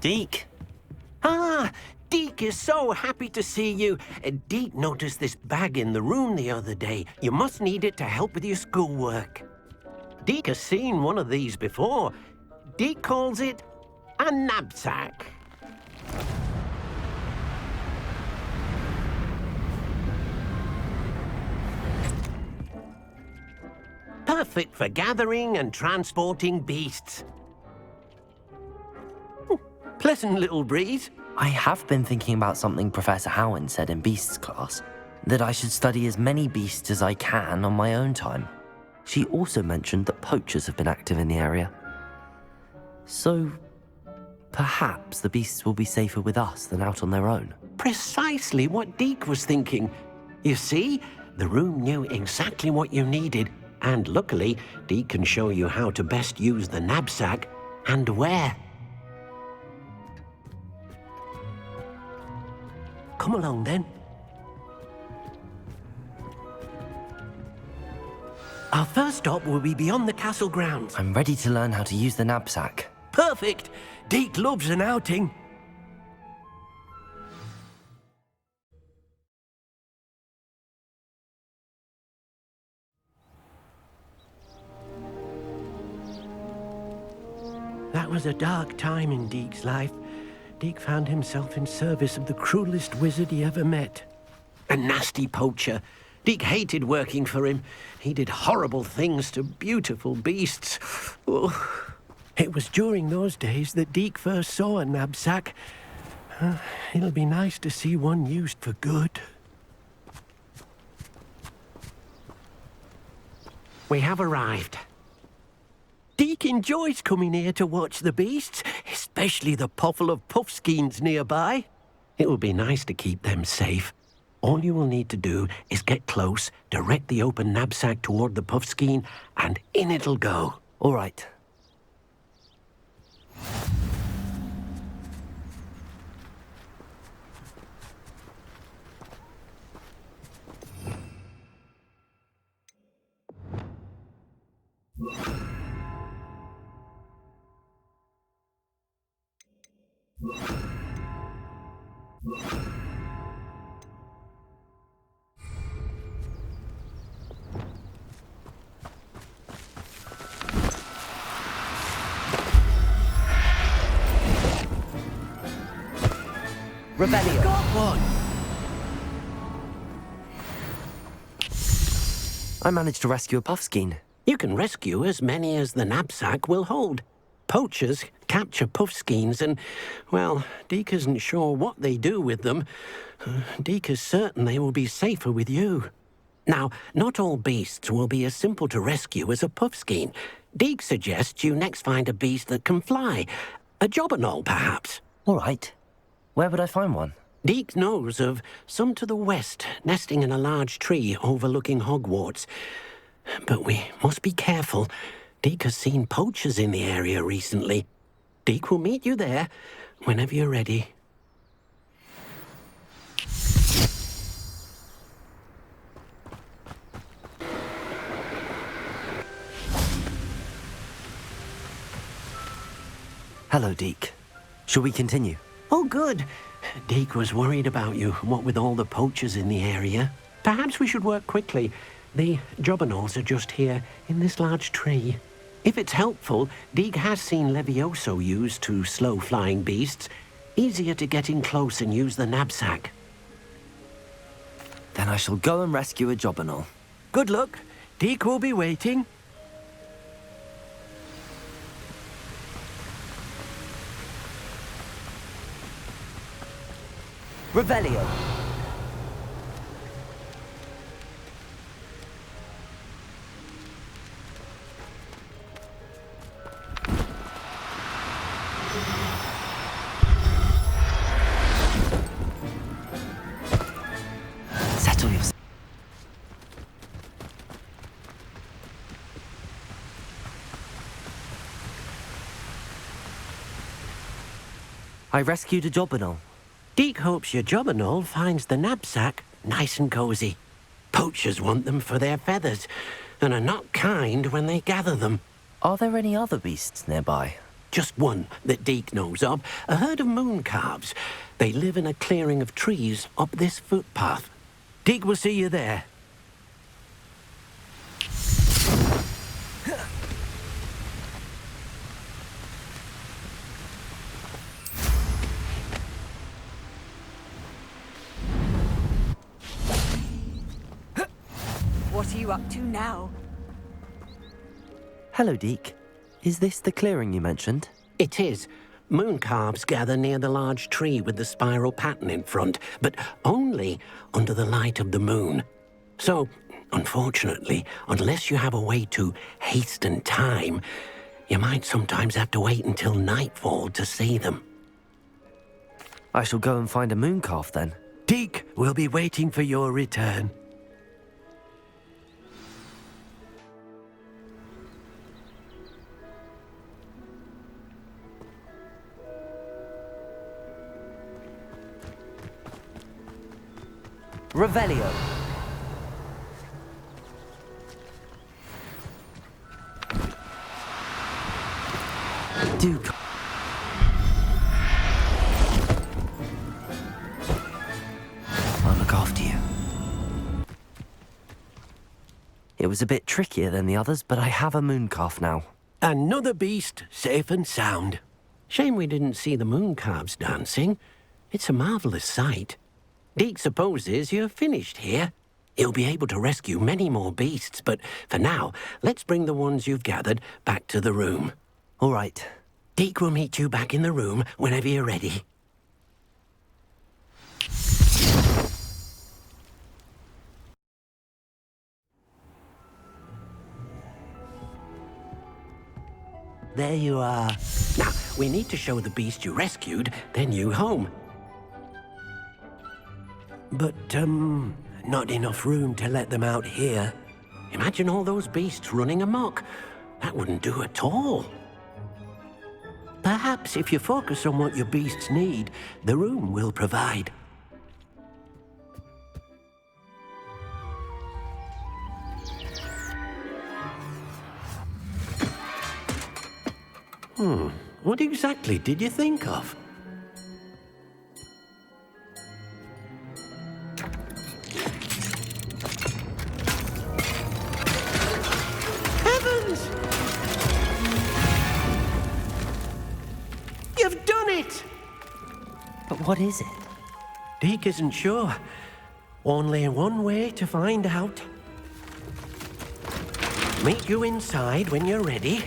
Deke. Ah, Deke is so happy to see you. Deke noticed this bag in the room the other day. You must need it to help with your schoolwork. Deke has seen one of these before. Deke calls it a knapsack. Perfect for gathering and transporting beasts. Pleasant little breeze. I have been thinking about something Professor Howard said in Beasts class, that I should study as many beasts as I can on my own time. She also mentioned that poachers have been active in the area. So, perhaps the beasts will be safer with us than out on their own. Precisely what Deke was thinking. You see, the room knew exactly what you needed, and luckily, Deke can show you how to best use the knapsack and where. Come along, then. Our first stop will be beyond the castle grounds. I'm ready to learn how to use the knapsack. Perfect! Deke loves an outing. That was a dark time in Deke's life. Deke found himself in service of the cruelest wizard he ever met. A nasty poacher. Deke hated working for him. He did horrible things to beautiful beasts. Oh. It was during those days that Deke first saw a knapsack. It'll be nice to see one used for good. We have arrived. Deke enjoys coming here to watch the beasts, especially the potful of puffskeins nearby. It will be nice to keep them safe. All you will need to do is get close, direct the open knapsack toward the puffskein, and in it'll go. All right. Revelio. Got one! I managed to rescue a puffskein. You can rescue as many as the knapsack will hold. Poachers capture puffskeins and, well, Deke isn't sure what they do with them. Deke is certain they will be safer with you. Now, not all beasts will be as simple to rescue as a puffskein. Deke suggests you next find a beast that can fly. A jobberknoll, perhaps. All right. Where would I find one? Deke knows of some to the west, nesting in a large tree overlooking Hogwarts. But we must be careful. Deke has seen poachers in the area recently. Deke will meet you there whenever you're ready. Hello, Deke. Shall we continue? Oh, good. Deke was worried about you, what with all the poachers in the area. Perhaps we should work quickly. The jobberknolls are just here, in this large tree. If it's helpful, Deke has seen Levioso used to slow flying beasts. Easier to get in close and use the knapsack. Then I shall go and rescue a jobberknoll. Good luck. Deke will be waiting. Revelio. Settle yourself. I rescued a jobberknoll. Deke hopes your jobberknoll finds the knapsack nice and cozy. Poachers want them for their feathers, and are not kind when they gather them. Are there any other beasts nearby? just one that Deke knows of, a herd of moon calves. They live in a clearing of trees up this footpath. Deke will see you there. What are you up to now? Hello, Deke. Is this the clearing you mentioned? It is. Moon calves gather near the large tree with the spiral pattern in front, but only under the light of the moon. So, unfortunately, unless you have a way to hasten time, you might sometimes have to wait until nightfall to see them. I shall go and find a moon calf then. Deke will be waiting for your return. Revelio. Do I'll look after you. It was a bit trickier than the others, but I have a moon calf now. Another beast, safe and sound. Shame we didn't see the moon calves dancing. It's a marvelous sight. Deke supposes you're finished here. He'll be able to rescue many more beasts, but for now, let's bring the ones you've gathered back to the room. All right. Deke will meet you back in the room whenever you're ready. There you are. Now, we need to show the beast you rescued their new home. But, not enough room to let them out here. Imagine all those beasts running amok. That wouldn't do at all. Perhaps if you focus on what your beasts need, the room will provide. What exactly did you think of? Heavens! You've done it! But what is it? Deke isn't sure. Only one way to find out. Meet you inside when you're ready.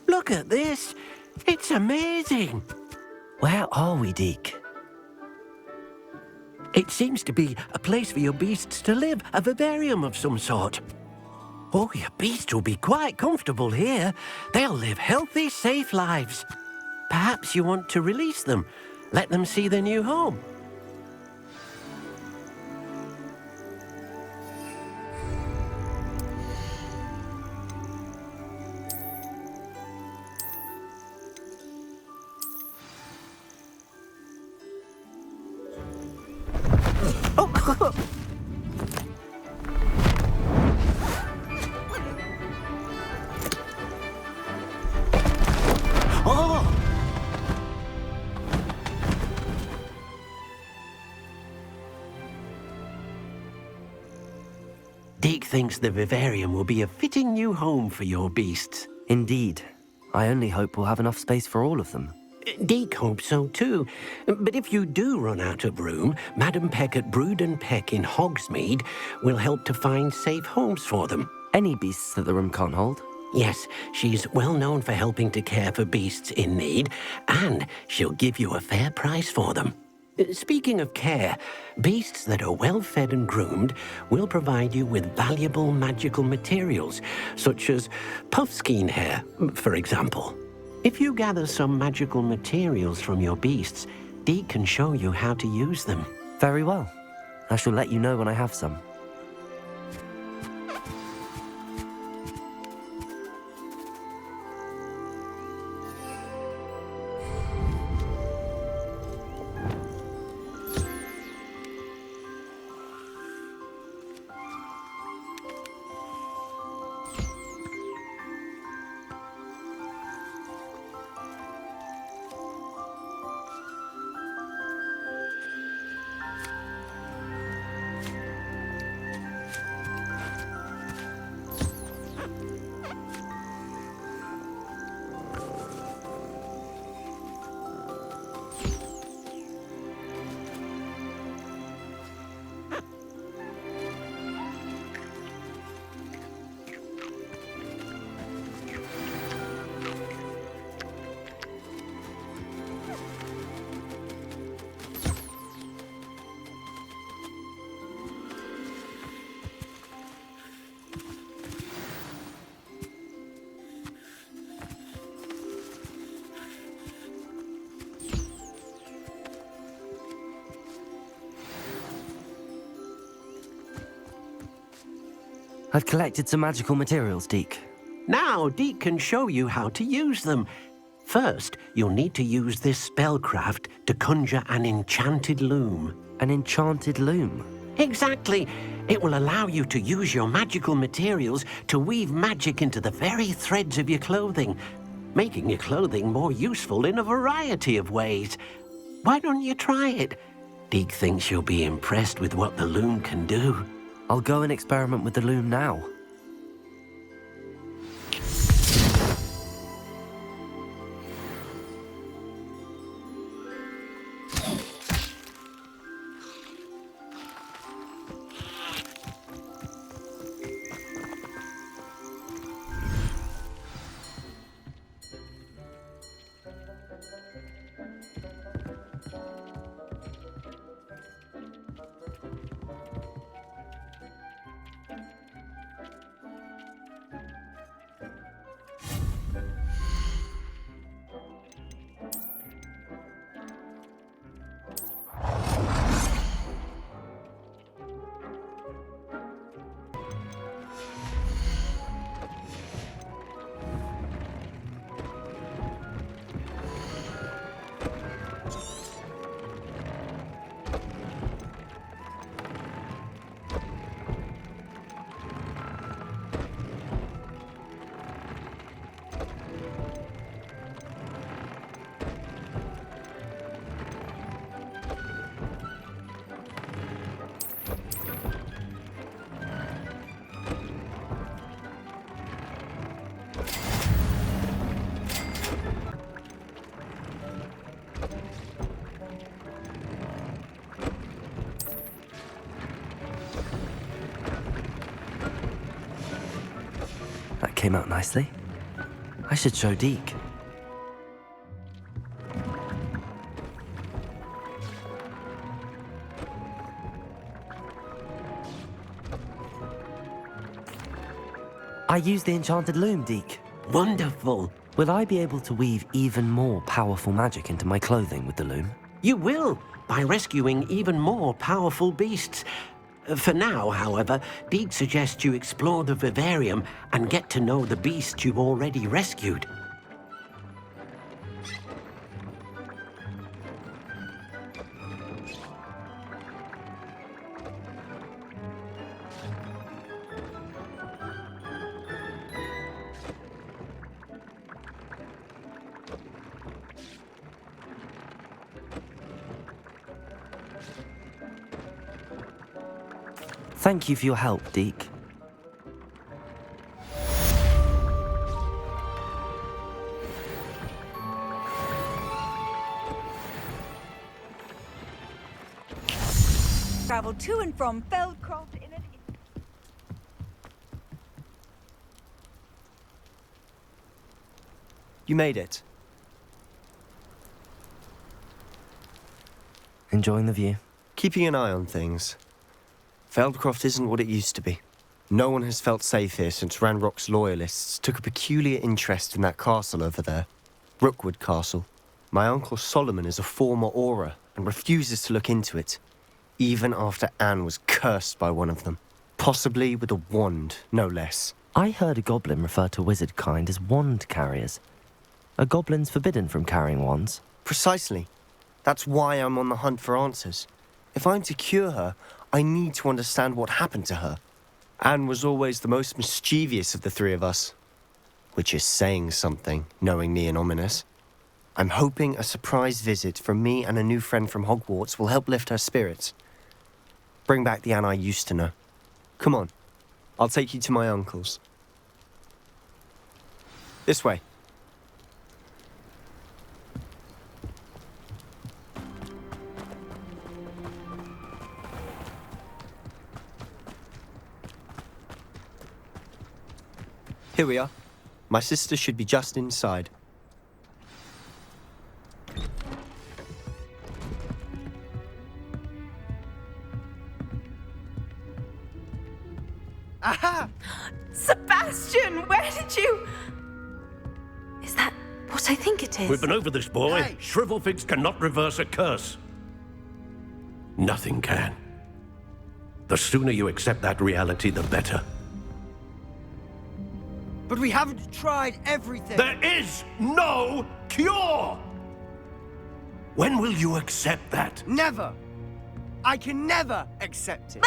Look at this. It's amazing. Where are we, Deke? It seems to be a place for your beasts to live, a vivarium of some sort. Oh, your beasts will be quite comfortable here. They'll live healthy, safe lives. Perhaps you want to release them, let them see their new home. Deke thinks the vivarium will be a fitting new home for your beasts. Indeed. I only hope we'll have enough space for all of them. Deke hopes so too. But if you do run out of room, Madam Peck at Brood and Peck in Hogsmeade will help to find safe homes for them. Any beasts that the room can't hold? Yes, she's well known for helping to care for beasts in need, and she'll give you a fair price for them. Speaking of care, beasts that are well fed and groomed will provide you with valuable magical materials, such as puffskein hair, for example. If you gather some magical materials from your beasts, Deke can show you how to use them. Very well. I shall let you know when I have some. I've collected some magical materials, Deke. Now, Deke can show you how to use them. First, you'll need to use this spellcraft to conjure an enchanted loom. An enchanted loom? Exactly. It will allow you to use your magical materials to weave magic into the very threads of your clothing, making your clothing more useful in a variety of ways. Why don't you try it? Deke thinks you'll be impressed with what the loom can do. I'll go and experiment with the loom now. That came out nicely. I should show Deke. I used the enchanted loom, Deke. Wonderful. Will I be able to weave even more powerful magic into my clothing with the loom? You will, by rescuing even more powerful beasts. For now, however, Deke suggests you explore the vivarium and get to know the beasts you've already rescued. Thank you for your help, Deke. Travel to and from Feldcroft in an... You made it. Enjoying the view? Keeping an eye on things. Feldcroft isn't what it used to be. No one has felt safe here since Ranrock's loyalists took a peculiar interest in that castle over there. Rookwood Castle. My uncle Solomon is a former Auror and refuses to look into it, even after Anne was cursed by one of them. Possibly with a wand, no less. I heard a goblin refer to wizard kind as wand carriers. Are goblins forbidden from carrying wands? Precisely. That's why I'm on the hunt for answers. If I'm to cure her, I need to understand what happened to her. Anne was always the most mischievous of the three of us. Which is saying something, knowing me and ominous. I'm hoping a surprise visit from me and a new friend from Hogwarts will help lift her spirits. Bring back the Anne I used to know. Come on, I'll take you to my uncle's. This way. Here we are. My sister should be just inside. Aha! Sebastian, where did you... Is that what I think it is? We've been over this, boy. Hey. Shrivelfigs cannot reverse a curse. Nothing can. The sooner you accept that reality, the better. But we haven't tried everything. There is no cure! When will you accept that? Never! I can never accept it.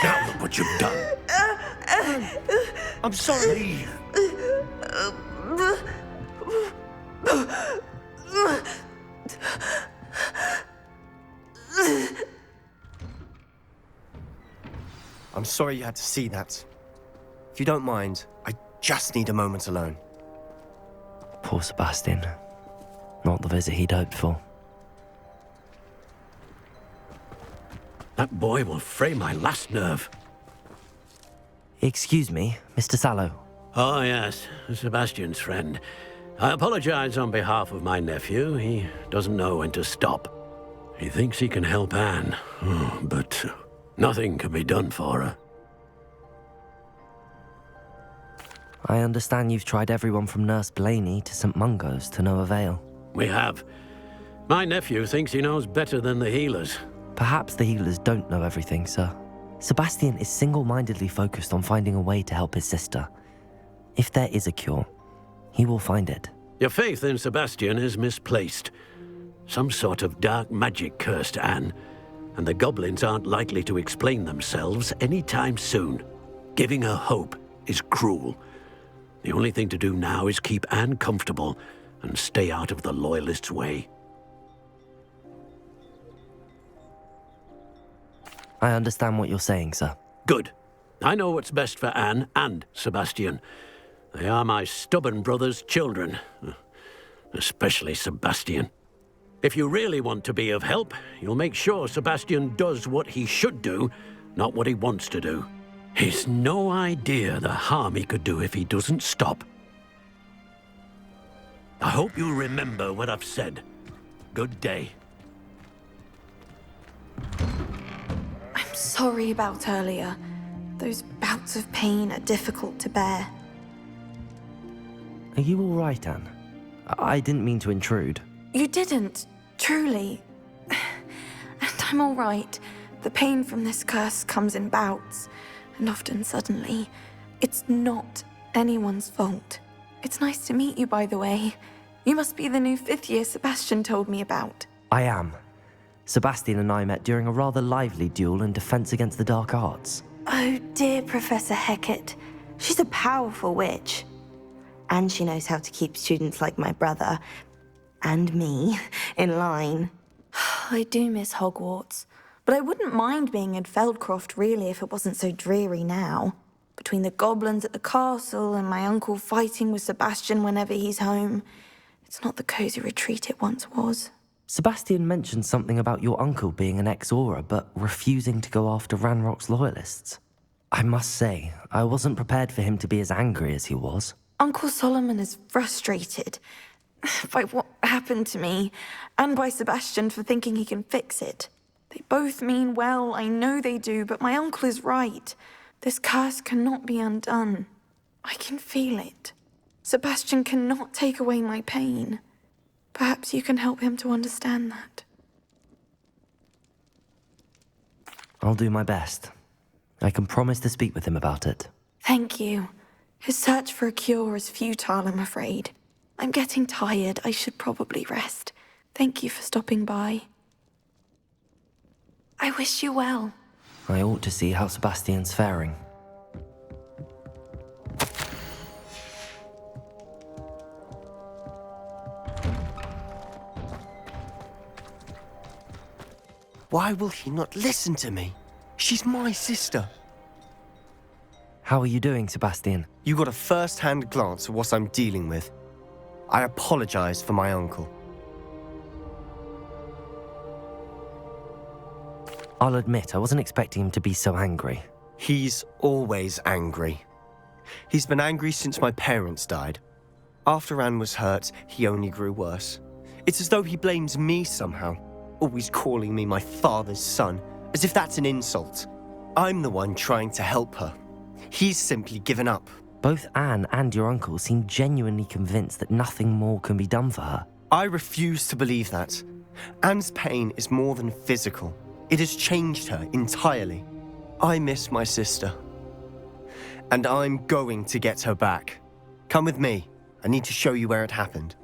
Now look what you've done. I'm sorry. Leave. I'm sorry you had to see that. If you don't mind, I just need a moment alone. Poor Sebastian. Not the visit he'd hoped for. That boy will fray my last nerve. Excuse me, Mr. Sallow. Oh, yes, Sebastian's friend. I apologize on behalf of my nephew. He doesn't know when to stop. He thinks he can help Anne, but nothing can be done for her. I understand you've tried everyone from Nurse Blaney to St. Mungo's to no avail. We have. My nephew thinks he knows better than the healers. Perhaps the healers don't know everything, sir. Sebastian is single-mindedly focused on finding a way to help his sister. If there is a cure, he will find it. Your faith in Sebastian is misplaced. Some sort of dark magic cursed Anne, and the goblins aren't likely to explain themselves anytime soon. Giving her hope is cruel. The only thing to do now is keep Anne comfortable and stay out of the Loyalists' way. I understand what you're saying, sir. Good. I know what's best for Anne and Sebastian. They are my stubborn brother's children. Especially Sebastian. If you really want to be of help, you'll make sure Sebastian does what he should do, not what he wants to do. He's no idea the harm he could do if he doesn't stop. I hope you'll remember what I've said. Good day. I'm sorry about earlier. Those bouts of pain are difficult to bear. Are you all right, Anne? I didn't mean to intrude. You didn't, truly. And I'm all right. The pain from this curse comes in bouts, and often suddenly. It's not anyone's fault. It's nice to meet you, by the way. You must be the new 5th year Sebastian told me about. I am. Sebastian and I met during a rather lively duel in Defense Against the Dark Arts. Oh, dear Professor Hecat. She's a powerful witch. And she knows how to keep students like my brother, and me, in line. I do miss Hogwarts, but I wouldn't mind being in Feldcroft, really, if it wasn't so dreary now. Between the goblins at the castle and my uncle fighting with Sebastian whenever he's home, it's not the cozy retreat it once was. Sebastian mentioned something about your uncle being an ex-Auror, but refusing to go after Ranrock's loyalists. I must say, I wasn't prepared for him to be as angry as he was. Uncle Solomon is frustrated by what happened to me, and by Sebastian for thinking he can fix it. They both mean well, I know they do, but my uncle is right. This curse cannot be undone. I can feel it. Sebastian cannot take away my pain. Perhaps you can help him to understand that. I'll do my best. I can promise to speak with him about it. Thank you. His search for a cure is futile, I'm afraid. I'm getting tired. I should probably rest. Thank you for stopping by. I wish you well. I ought to see how Sebastian's faring. Why will he not listen to me? She's my sister. How are you doing, Sebastian? You got a first-hand glance at what I'm dealing with. I apologize for my uncle. I'll admit, I wasn't expecting him to be so angry. He's always angry. He's been angry since my parents died. After Anne was hurt, he only grew worse. It's as though he blames me somehow, always calling me my father's son, as if that's an insult. I'm the one trying to help her. He's simply given up. Both Anne and your uncle seem genuinely convinced that nothing more can be done for her. I refuse to believe that. Anne's pain is more than physical. It has changed her entirely. I miss my sister. And I'm going to get her back. Come with me. I need to show you where it happened.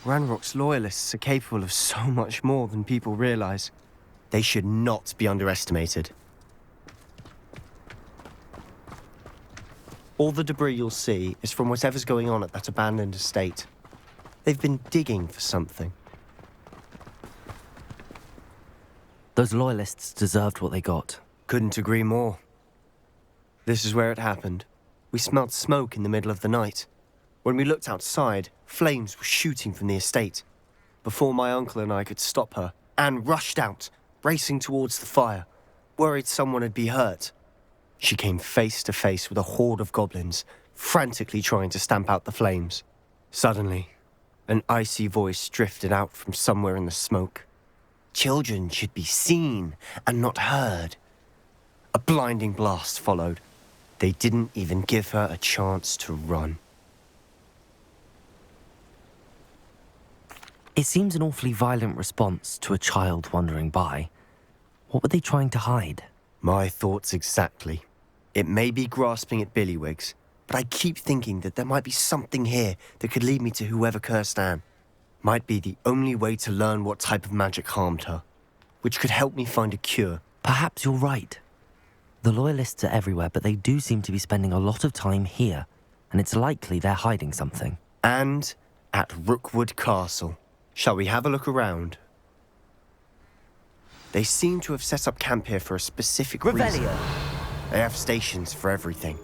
Ranrock's loyalists are capable of so much more than people realize. They should not be underestimated. All the debris you'll see is from whatever's going on at that abandoned estate. They've been digging for something. Those loyalists deserved what they got. Couldn't agree more. This is where it happened. We smelled smoke in the middle of the night. When we looked outside, flames were shooting from the estate. Before my uncle and I could stop her, Anne rushed out, racing towards the fire, worried someone had been hurt. She came face to face with a horde of goblins, frantically trying to stamp out the flames. Suddenly, an icy voice drifted out from somewhere in the smoke. Children should be seen and not heard. A blinding blast followed. They didn't even give her a chance to run. It seems an awfully violent response to a child wandering by. What were they trying to hide? My thoughts exactly. It may be grasping at Billywigs, but I keep thinking that there might be something here that could lead me to whoever cursed Anne. Might be the only way to learn what type of magic harmed her, which could help me find a cure. Perhaps you're right. The loyalists are everywhere, but they do seem to be spending a lot of time here, and it's likely they're hiding something. And at Rookwood Castle. Shall we have a look around? They seem to have set up camp here for a specific reason. They have stations for everything.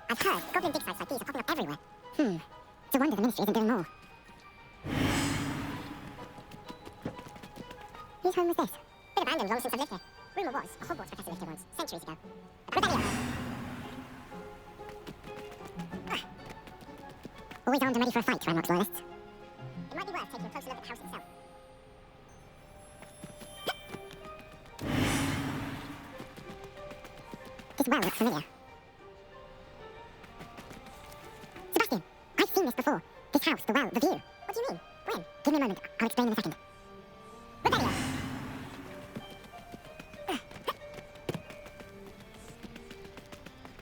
I've heard goblin dig sites like these are popping up everywhere. It's a wonder the Ministry isn't doing more. Whose home was this? Been abandoned long since I've lived here. Rumour was a Hogwarts professor lived here once, centuries ago. Rebellion! Always armed and ready for a fight, Ranrock's loyalists. It might be worth taking a closer look at the house itself. This well looks familiar. Sebastian, I've seen this before. This house, the well, the view. What do you mean? When? Give me a moment. I'll explain in a second. Rebellion!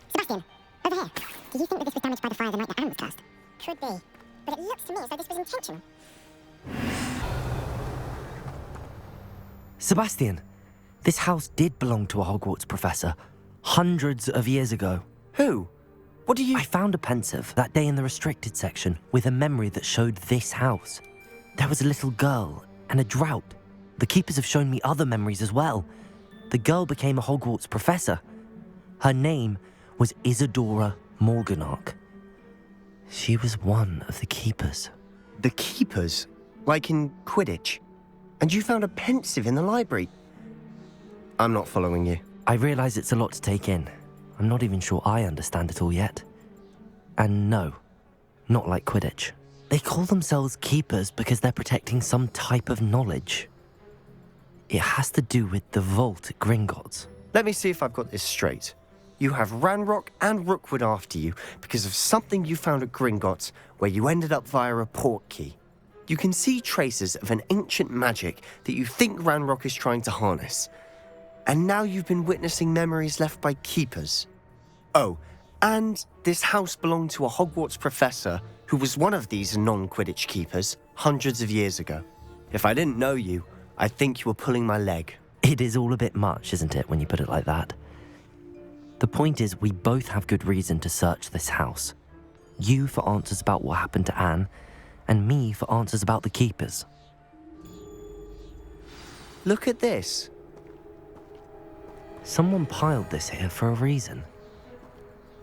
Sebastian, over here. Do you think that this was damaged by the fire the night that Anne was cast? Could be. But it looks to me as though this was intentional. Sebastian, this house did belong to a Hogwarts professor hundreds of years ago. Who? What do you... I found a pensive that day in the restricted section with a memory that showed this house. There was a little girl and a drought. The keepers have shown me other memories as well. The girl became a Hogwarts professor. Her name was Isadora Morganach. She was one of the keepers. The keepers? Like in Quidditch? And you found a pensive in the library? I'm not following you. I realize it's a lot to take in. I'm not even sure I understand it all yet. And no, not like Quidditch. They call themselves keepers because they're protecting some type of knowledge. It has to do with the vault at Gringotts. Let me see if I've got this straight. You have Ranrock and Rookwood after you because of something you found at Gringotts where you ended up via a port key. You can see traces of an ancient magic that you think Ranrock is trying to harness. And now you've been witnessing memories left by keepers. Oh, and this house belonged to a Hogwarts professor who was one of these non-Quidditch keepers hundreds of years ago. If I didn't know you, I'd think you were pulling my leg. It is all a bit much, isn't it, when you put it like that? The point is, we both have good reason to search this house. You for answers about what happened to Anne, and me for answers about the keepers. Look at this. Someone piled this here for a reason.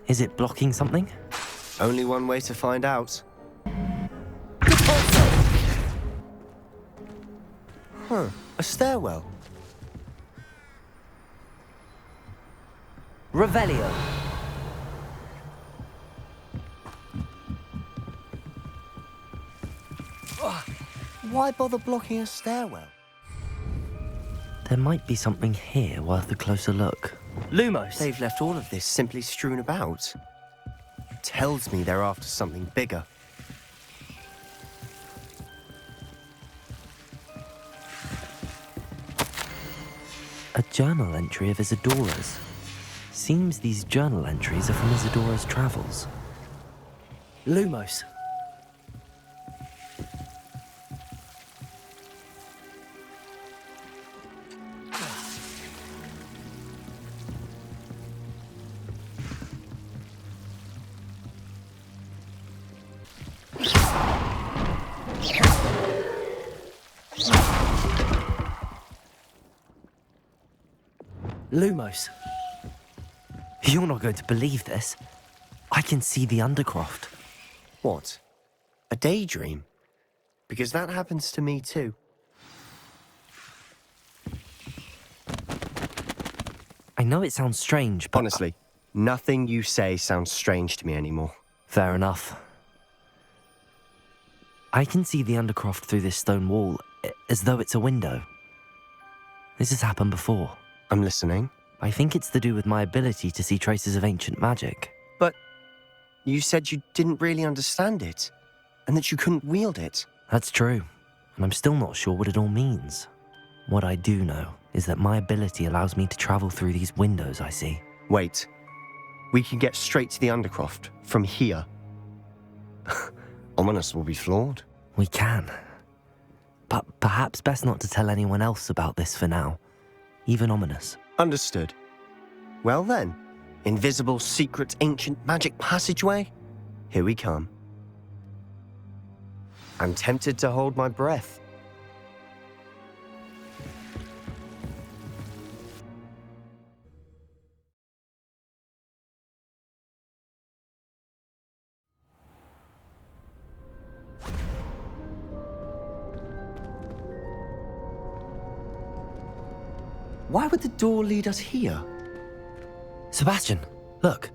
Is it blocking something? Only one way to find out. Huh, a stairwell. Revelio. Why bother blocking a stairwell? There might be something here worth a closer look. Lumos! They've left all of this simply strewn about. Tells me they're after something bigger. A journal entry of Isadora's. Seems these journal entries are from Isadora's travels. Lumos. Lumos. You're not going to believe this. I can see the Undercroft. What? A daydream? Because that happens to me too. I know it sounds strange, but... Honestly, nothing you say sounds strange to me anymore. Fair enough. I can see the Undercroft through this stone wall, as though it's a window. This has happened before. I'm listening. I think it's to do with my ability to see traces of ancient magic. But you said you didn't really understand it, and that you couldn't wield it. That's true, and I'm still not sure what it all means. What I do know is that my ability allows me to travel through these windows I see. Wait. We can get straight to the Undercroft from here. Ominous will be floored. We can. But perhaps best not to tell anyone else about this for now. Even Ominous. Understood. Well then, invisible, secret, ancient magic passageway? Here we come. I'm tempted to hold my breath. Why would the door lead us here? Sebastian, look.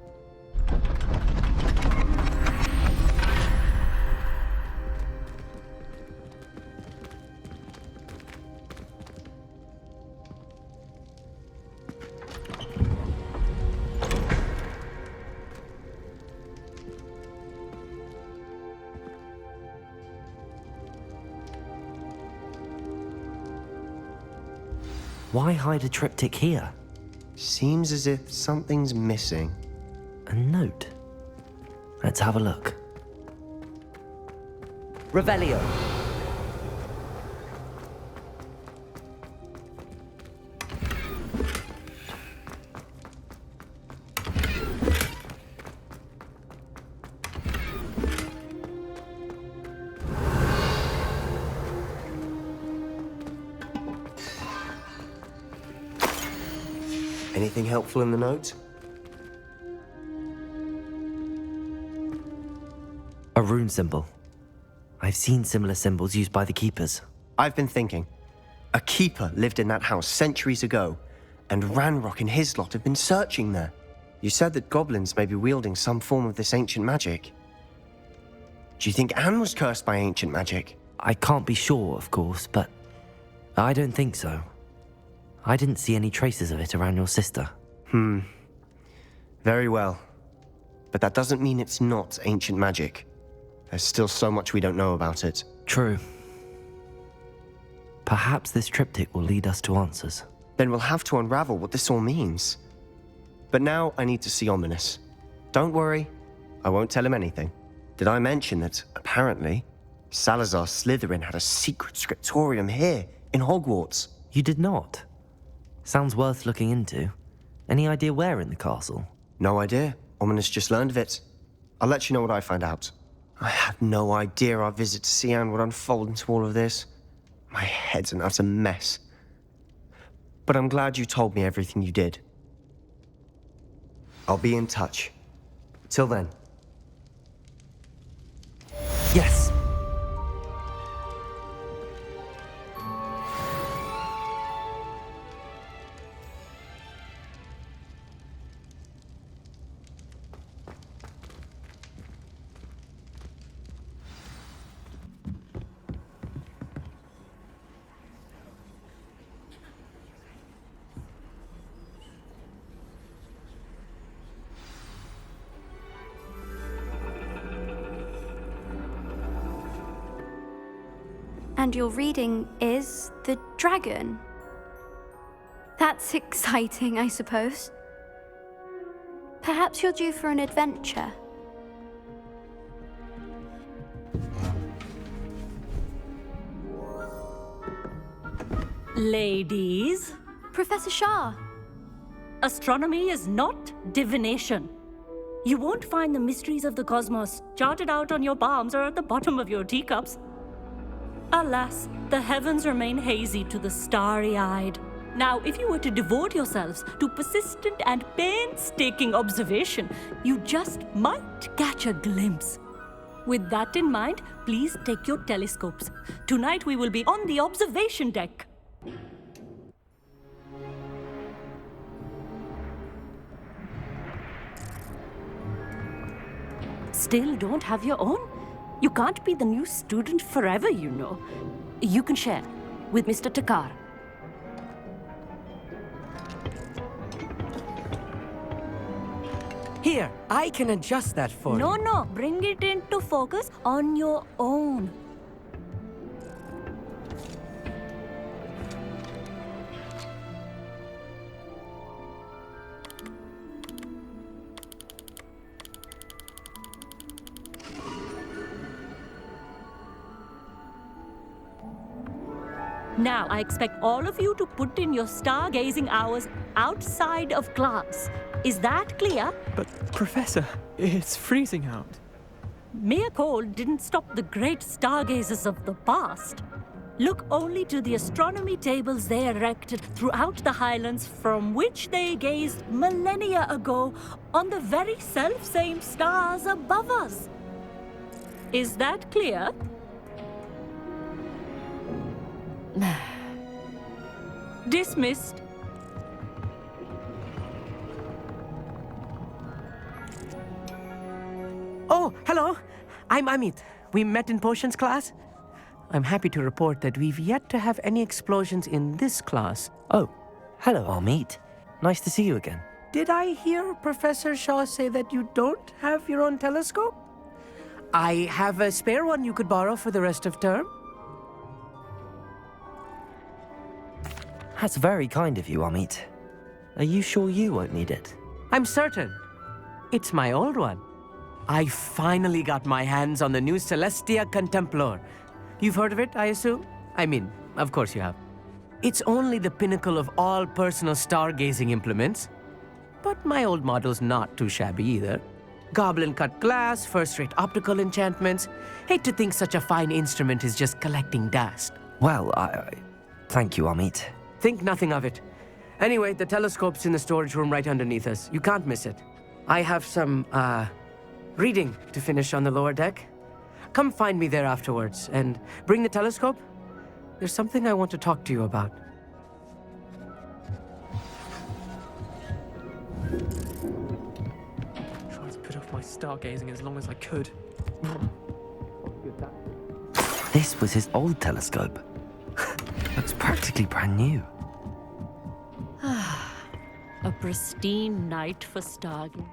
Why hide a triptych here? Seems as if something's missing. A note. Let's have a look. Revelio. Anything helpful in the note? A rune symbol. I've seen similar symbols used by the keepers. I've been thinking. A keeper lived in that house centuries ago, and Ranrock and his lot have been searching there. You said that goblins may be wielding some form of this ancient magic. Do you think Anne was cursed by ancient magic? I can't be sure, of course, but I don't think so. I didn't see any traces of it around your sister. Very well. But that doesn't mean it's not ancient magic. There's still so much we don't know about it. True. Perhaps this triptych will lead us to answers. Then we'll have to unravel what this all means. But now I need to see Ominous. Don't worry, I won't tell him anything. Did I mention that, apparently, Salazar Slytherin had a secret scriptorium here, in Hogwarts? You did not? Sounds worth looking into. Any idea where in the castle? No idea. Ominous just learned of it. I'll let you know what I find out. I had no idea our visit to Cian would unfold into all of this. My head's an utter mess. But I'm glad you told me everything you did. I'll be in touch. Till then. Yes! And your reading is the dragon. That's exciting, I suppose. Perhaps you're due for an adventure. Ladies, Professor Shah. astronomy is not divination. You won't find the mysteries of the cosmos charted out on your palms or at the bottom of your teacups. Alas, the heavens remain hazy to the starry-eyed. Now, if you were to devote yourselves to persistent and painstaking observation, you just might catch a glimpse. With that in mind, please take your telescopes. Tonight we will be on the observation deck. Still don't have your own? You can't be the new student forever, you know. You can share with Mr. Takar. Here, I can adjust that for you. No, bring it into focus on your own. Now, I expect all of you to put in your stargazing hours outside of class. Is that clear? But, Professor, it's freezing out. Mere cold didn't stop the great stargazers of the past. Look only to the astronomy tables they erected throughout the highlands from which they gazed millennia ago on the very self-same stars above us. Is that clear? Dismissed. Oh, hello. I'm Amit. We met in potions class. I'm happy to report that we've yet to have any explosions in this class. Oh, hello, Amit. Nice to see you again. Did I hear Professor Shaw say that you don't have your own telescope? I have a spare one you could borrow for the rest of term. That's very kind of you, Amit. Are you sure you won't need it? I'm certain. It's my old one. I finally got my hands on the new Celestia Contemplor. You've heard of it, I assume? I mean, of course you have. It's only the pinnacle of all personal stargazing implements. But my old model's not too shabby either. Goblin-cut glass, first-rate optical enchantments. Hate to think such a fine instrument is just collecting dust. Well, thank you, Amit. Think nothing of it. Anyway, the telescope's in the storage room right underneath us. You can't miss it. I have some, reading to finish on the lower deck. Come find me there afterwards, and bring the telescope. There's something I want to talk to you about. Tried to put off my stargazing as long as I could. This was his old telescope. Looks practically brand new. A pristine night for stargazing.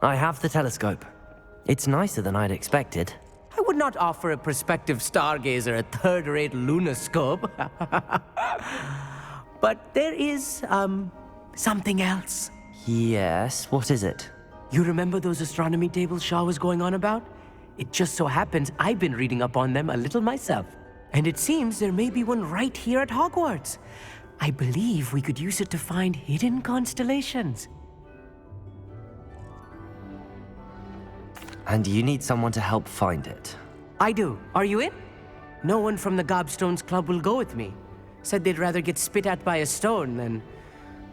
I have the telescope. It's nicer than I'd expected. I would not offer a prospective stargazer a third-rate lunoscope. But there is, something else. Yes, what is it? You remember those astronomy tables Shaw was going on about? It just so happens I've been reading up on them a little myself. And it seems there may be one right here at Hogwarts. I believe we could use it to find hidden constellations. And you need someone to help find it. I do. Are you in? No one from the Gobstones Club will go with me. Said they'd rather get spit at by a stone than...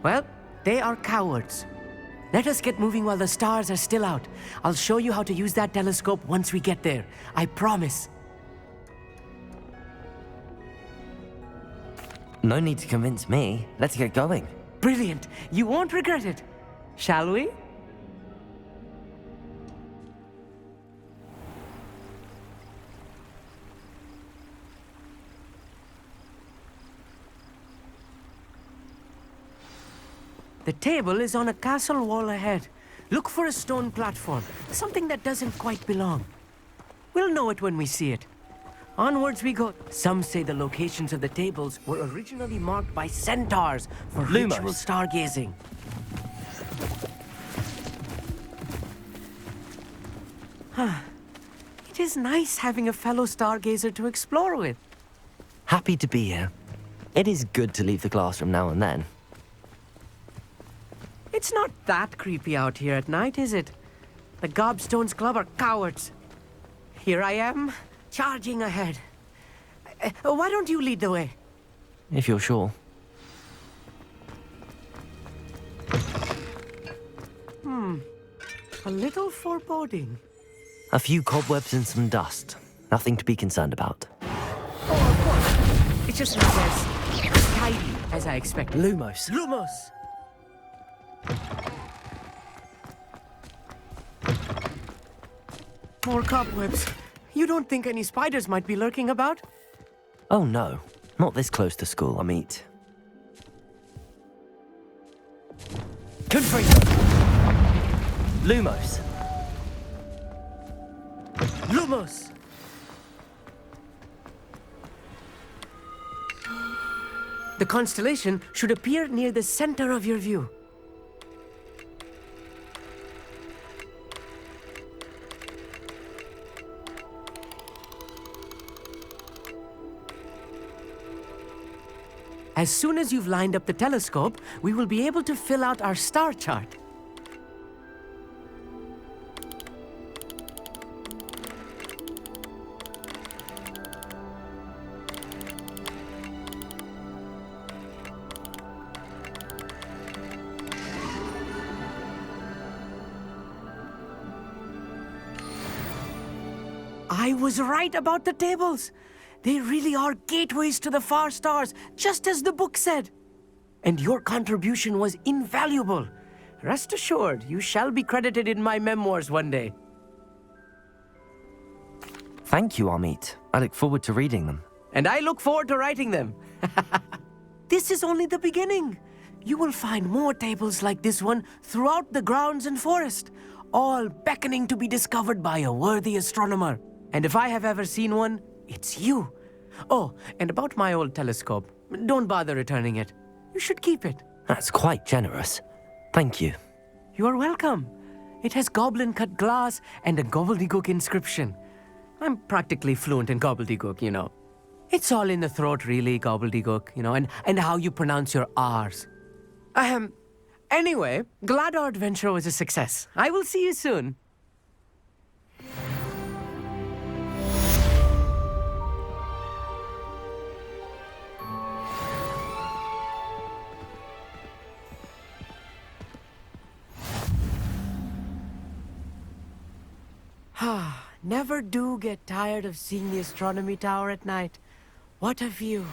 Well, they are cowards. Let us get moving while the stars are still out. I'll show you how to use that telescope once we get there. I promise. No need to convince me. Let's get going. Brilliant. You won't regret it. Shall we? The table is on a castle wall ahead. Look for a stone platform, something that doesn't quite belong. We'll know it when we see it. Onwards we go. Some say the locations of the tables were originally marked by centaurs for Lumos. ritual stargazing. It is nice having a fellow stargazer to explore with. Happy to be here. It is good to leave the classroom now and then. It's not that creepy out here at night, is it? The Gobstones Club are cowards. Here I am, charging ahead. Why don't you lead the way? If you're sure. A little foreboding. A few cobwebs and some dust. Nothing to be concerned about. Oh, of course. It's just not as tidy as I expected. Lumos. Lumos! More cobwebs. You don't think any spiders might be lurking about? Oh no, not this close to school, I meet. Confringo! Lumos. Lumos! The constellation should appear near the center of your view. As soon as you've lined up the telescope, we will be able to fill out our star chart. I was right about the tables. They really are gateways to the far stars, just as the book said. And your contribution was invaluable. Rest assured, you shall be credited in my memoirs one day. Thank you, Amit. I look forward to reading them. And I look forward to writing them. This is only the beginning. You will find more tables like this one throughout the grounds and forest, all beckoning to be discovered by a worthy astronomer. And if I have ever seen one, it's you. Oh, and about my old telescope, don't bother returning it. You should keep it. That's quite generous. Thank you. You are welcome. It has goblin-cut glass and a gobbledygook inscription. I'm practically fluent in gobbledygook, you know. It's all in the throat, really, gobbledygook, you know, and how you pronounce your R's. Anyway, glad our adventure was a success. I will see you soon. Never do get tired of seeing the astronomy tower at night. What a view.